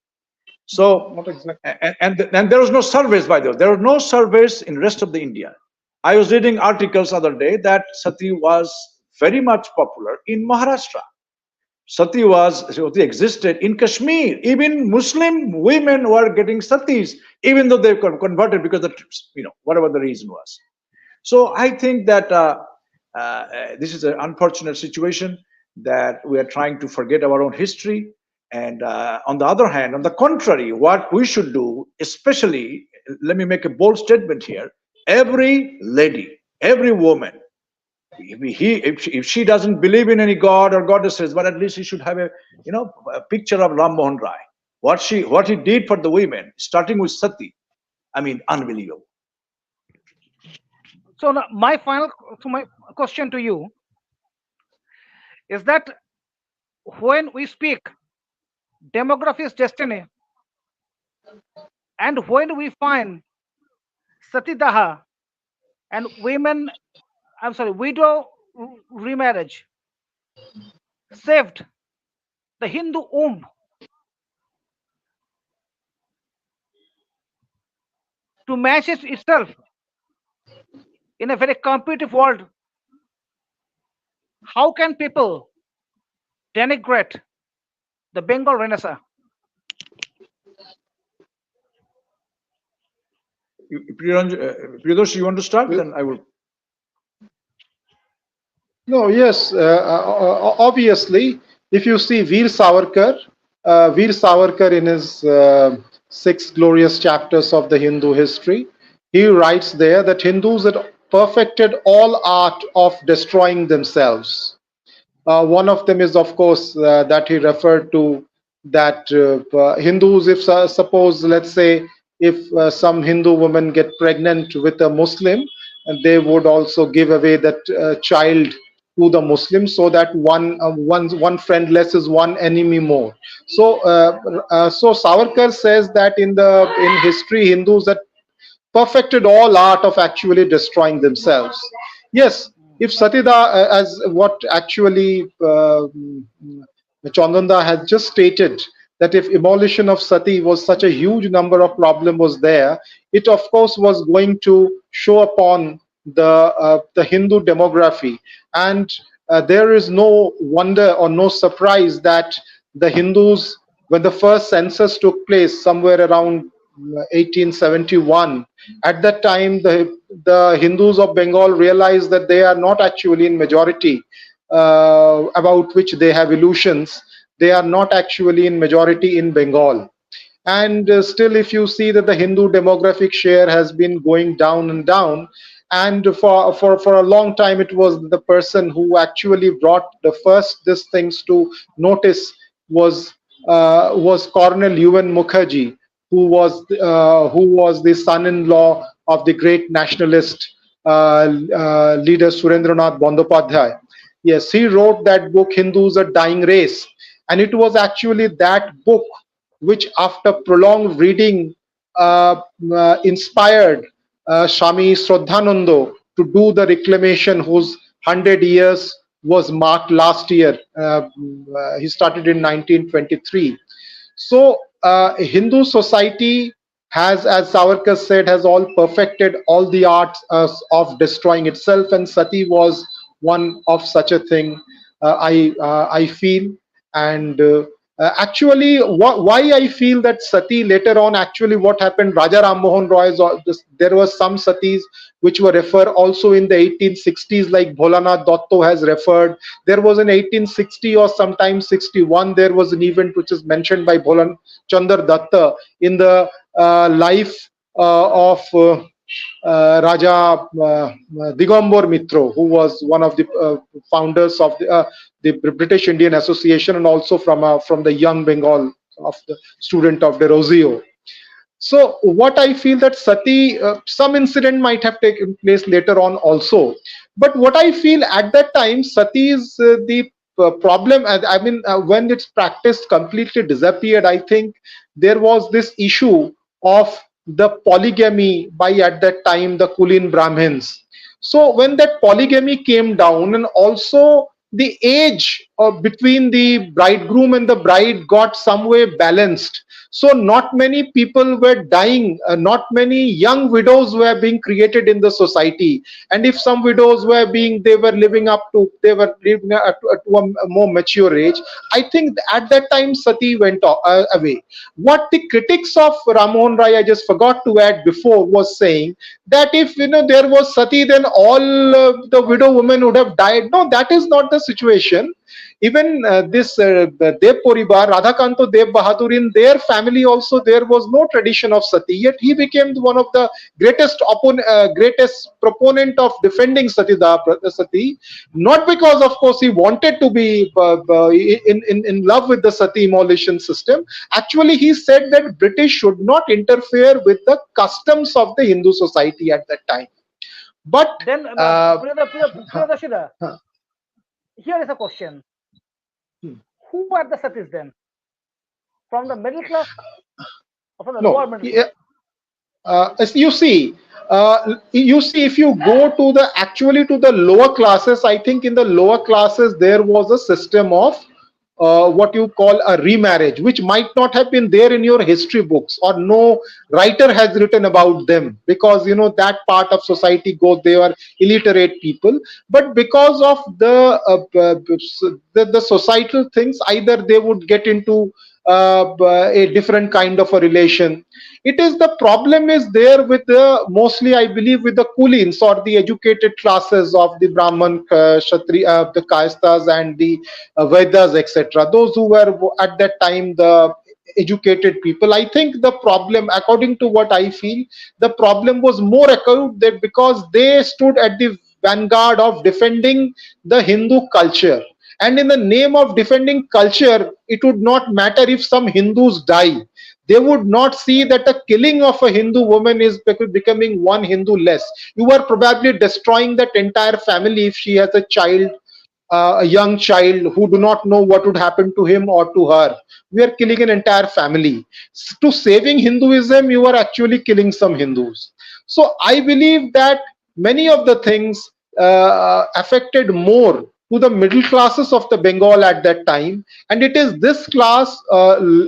So, Not exactly. and there was no surveys, by the way. There were no surveys in rest of the India. I was reading articles other day that sati was very much popular in Maharashtra. Sati existed in Kashmir. Even Muslim women were getting satis, even though they converted because of whatever the reason was. So I think that this is an unfortunate situation that we are trying to forget our own history. And on the other hand, on the contrary, what we should do, especially, let me make a bold statement here: every lady, every woman, if she doesn't believe in any god or goddesses, but at least she should have a picture of Rammohan Rai. What he did for the women, starting with Sati. I mean, unbelievable. So now my question to you is that when we speak demography is destiny, and when we find satidaha and women, I'm sorry, widow remarriage saved the Hindu womb to match itself in a very competitive world, how can people denigrate the Bengal Renaissance? Priyadosh, you want to start? Then I will. No, yes, obviously, if you see Veer Savarkar in his six glorious chapters of the Hindu history, He writes there that Hindus had perfected all art of destroying themselves. One of them is, of course, that he referred to, that Hindus, if suppose, let's say, if some Hindu woman get pregnant with a Muslim, and they would also give away that child to the Muslims, so that one friend less is one enemy more. So Savarkar says that in history, Hindus had perfected all art of actually destroying themselves. Yes, if Satida, as what actually Chandanda has just stated, that if abolition of sati was such a huge number of problem was there, it of course was going to show upon the Hindu demography, and there is no wonder or no surprise that the Hindus, when the first census took place somewhere around 1871, at that time the Hindus of Bengal realized that they are not actually in majority, about which they have illusions. They are not actually in majority in Bengal. And still, if you see that the Hindu demographic share has been going down and down, and for a long time it was the person who actually brought the first these things to notice was Colonel UN Mukherjee, who was the son-in-law of the great nationalist leader Surendranath Bandyopadhyay. Yes, he wrote that book, Hindus, a Dying Race. And it was actually that book which, after prolonged reading, inspired Swami Shraddhanando to do the reclamation, whose 100 years was marked last year. He started in 1923. So, Hindu society has, as Savarkar said, has all perfected all the arts of destroying itself, and sati was one of such a thing. I feel, and actually, why I feel that sati later on, actually, what happened? Raja Rammohan Roy's, there were some satis which were referred also in the 1860s, like Bholanath Dotto has referred. There was in 1860 or sometime 61, there was an event which is mentioned by Bholan Chandar Datta in the life of Raja Digambor Mitro, who was one of the founders of the British Indian Association, and also from the young Bengal, of the student of Derozio. So what I feel that sati, some incident might have taken place later on also, but what I feel at that time, sati is the problem. I mean, when it's practiced, completely disappeared. I think there was this issue of the polygamy by, at that time, the Kulin Brahmins. So when that polygamy came down, and also the age between the bridegroom and the bride got some way balanced, so not many people were dying, not many young widows were being created in the society. And if some widows were being, they were living up to, they were living to a more mature age. I think at that time sati went away. What the critics of Rammohan Rai, I just forgot to add before, was saying that if there was sati, then all the widow women would have died. No, that is not the situation. Even this Dev Poribar, Radhakanto Dev Bahadur, in their family also there was no tradition of sati. Yet he became one of the greatest proponent of defending sati, not because, of course, he wanted to be in love with the sati immolation system. Actually, he said that British should not interfere with the customs of the Hindu society at that time. But Then, Priyadashida, here is a question. Who are the satis then? From the middle class or from the no, lower middle class? as you see, if you go to the actually to the lower classes, I think in the lower classes there was a system of what you call a remarriage, which might not have been there in your history books, or no writer has written about them, because that part of society goes, they are illiterate people. But because of the societal things, either they would get into a different kind of a relation. It is, the problem is there with the, mostly I believe, with the Kulins or the educated classes of the Brahman, the Kayastas and the Vedas, etc. Those who were at that time the educated people. I think the problem, according to what I feel, the problem was more acute that because they stood at the vanguard of defending the Hindu culture. And in the name of defending culture, it would not matter if some Hindus die. They would not see that the killing of a Hindu woman is becoming one Hindu less. You are probably destroying that entire family if she has a child, a young child who do not know what would happen to him or to her. We are killing an entire family. To saving Hinduism, you are actually killing some Hindus. So I believe that many of the things affected more to the middle classes of the Bengal at that time, and it is this class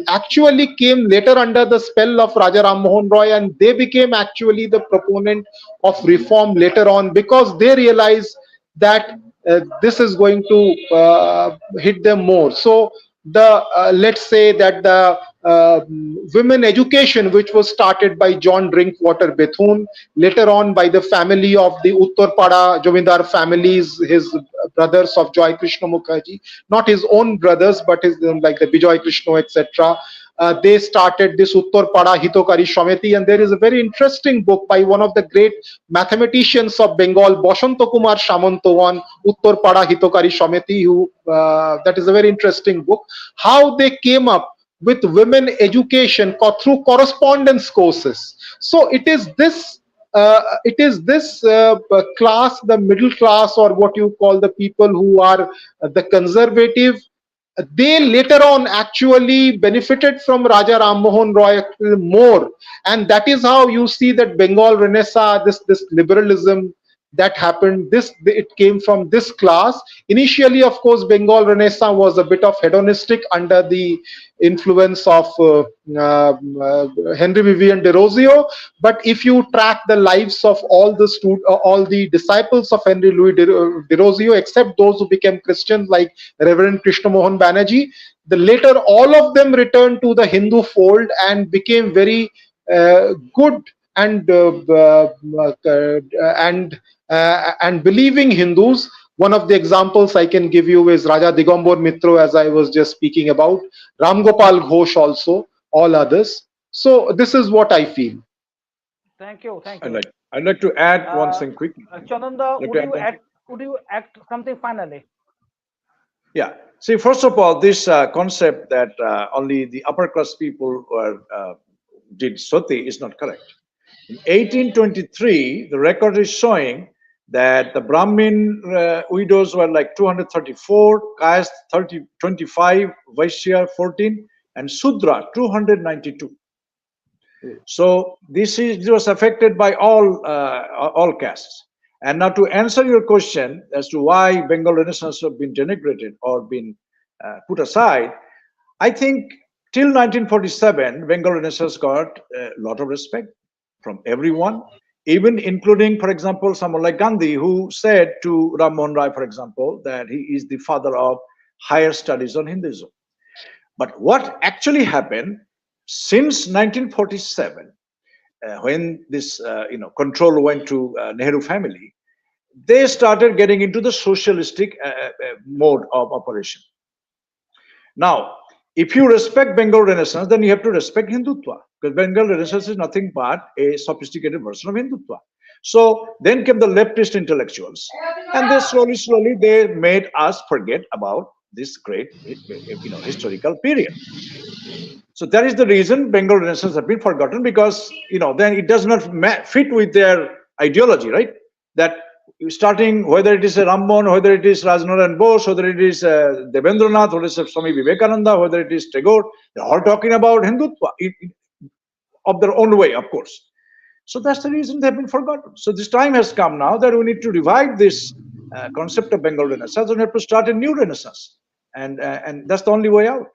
actually came later under the spell of Raja Ram Mohan Roy, and they became actually the proponent of reform later on because they realized that this is going to hit them more. So the let's say that the women education, which was started by John Drinkwater Bethune, later on by the family of the Uttarpada Jomindar families, his brothers of Joy Krishna Mukherjee, not his own brothers, but his like the Bijoy Krishna, etc. They started this Uttarpada Hitokari Samiti, and there is a very interesting book by one of the great mathematicians of Bengal, Boshanto Kumar Samanto, on Uttarpada Hitokari Samiti, who that is a very interesting book. How they came up with women education through correspondence courses. So it is this class, the middle class, or what you call the people who are the conservative, they later on actually benefited from Raja Ram Mohan Roy more, and that is how you see that Bengal Renaissance, this liberalism that happened. This it came from this class. Initially, of course, Bengal Renaissance was a bit of hedonistic under the influence of Henry Vivian de Rosio. But if you track the lives of all the disciples of Henry Louis de Rosio, except those who became Christians, like Reverend Krishna Mohan Banerjee, the later all of them returned to the Hindu fold and became very good and believing Hindus. One of the examples I can give you is Raja Digambor Mitro, as I was just speaking about, Ram Gopal Ghosh also, all others. So this is what I feel. Thank you, thank I'd you. like I'd like to add one Uh, thing quickly. Chananda, I'd like to add one thing. would you act something finally? Yeah. See, first of all, this concept that only the upper class people were did sati is not correct. In 1823, the record is showing that the Brahmin widows were like 234, Kayast 25, Vaishya 14, and Sudra 292. So this was affected by all castes. And now to answer your question as to why Bengal Renaissance have been denigrated or been put aside, I think till 1947, Bengal Renaissance got a lot of respect from everyone, even including, for example, someone like Gandhi, who said to Ram Mohan Rai, for example, that he is the father of higher studies on Hinduism. But what actually happened since 1947, when this control went to Nehru family, they started getting into the socialistic mode of operation. Now, if you respect Bengal Renaissance, then you have to respect Hindutva, because Bengal Renaissance is nothing but a sophisticated version of Hindutva. So then came the leftist intellectuals, and they slowly they made us forget about this great historical period. So that is the reason Bengal Renaissance have been forgotten, because then it does not fit with their ideology, right? That starting whether it is a Rammohan, whether it is Rajnarayan Bose, whether it is Devendranath, whether it is Swami Vivekananda, whether it is Tagore, they're all talking about Hindutva of their own way, of course. So that's the reason they've been forgotten. So this time has come now that we need to revive this concept of Bengal Renaissance, and we have to start a new Renaissance, and that's the only way out.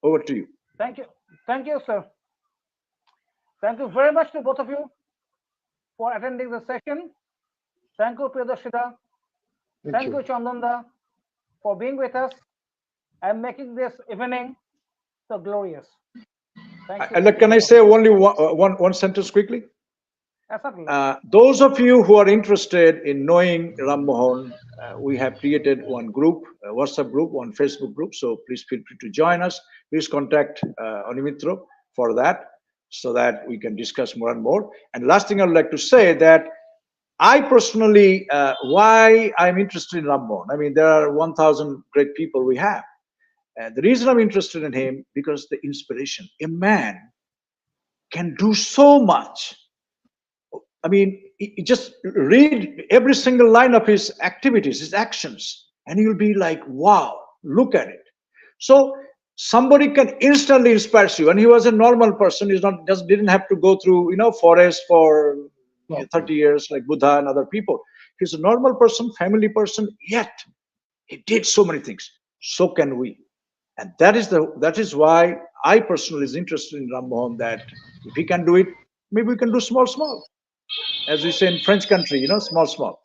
Over to you. Thank you, sir. Thank you very much to both of you for attending the session. Thank you, Priyadashida. Thank Thank you. you, Chandanda, for being with us and making this evening so glorious. Thank you, Can I both of say you. only one sentence quickly? Certainly. Those of you who are interested in knowing Rammohan, we have created one group, a WhatsApp group, one Facebook group. So please feel free to join us. Please contact Animitro for that so that we can discuss more and more. And last thing I would like to say that I personally, why I'm interested in Rammohan. I mean, there are 1,000 great people we have. The reason I'm interested in him because the inspiration. A man can do so much. I mean, just read every single line of his activities, his actions, and you'll be like, wow, look at it. So somebody can instantly inspire you. And he was a normal person. He's not just didn't have to go through, forest for No. 30 years like Buddha and other people. He's a normal person, family person, yet he did so many things. So can we. And that is why I personally is interested in Rammohan that if he can do it, maybe we can do small, small. As we say in French country, small, small.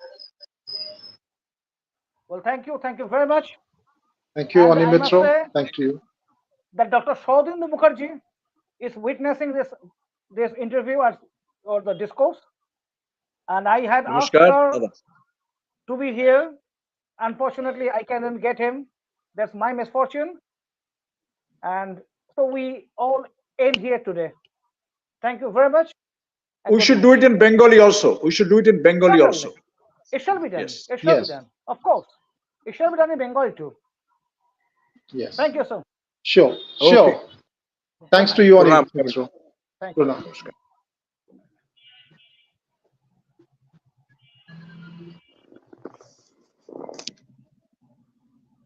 Well, thank you very much. Thank you, And I must Animitro. say Thank you. that Dr. Saudindu Mukherjee is witnessing this interview or the discourse, and I had asked Namaskar. her Dada. to be here. Unfortunately, I couldn't get him. That's my misfortune. And so we all end here today. Thank you very much. And We good should night. do it in Bengali also. We should do it in Bengali Certainly. also. It shall be done. Yes. It shall be Yes. done. Of course. It shall be done in Bengal too. Yes. Thank you, sir. Sure. Okay. Sure. Thanks Good to night. you, Pranam. Animitro. Thank you. Pranam. Namaskar.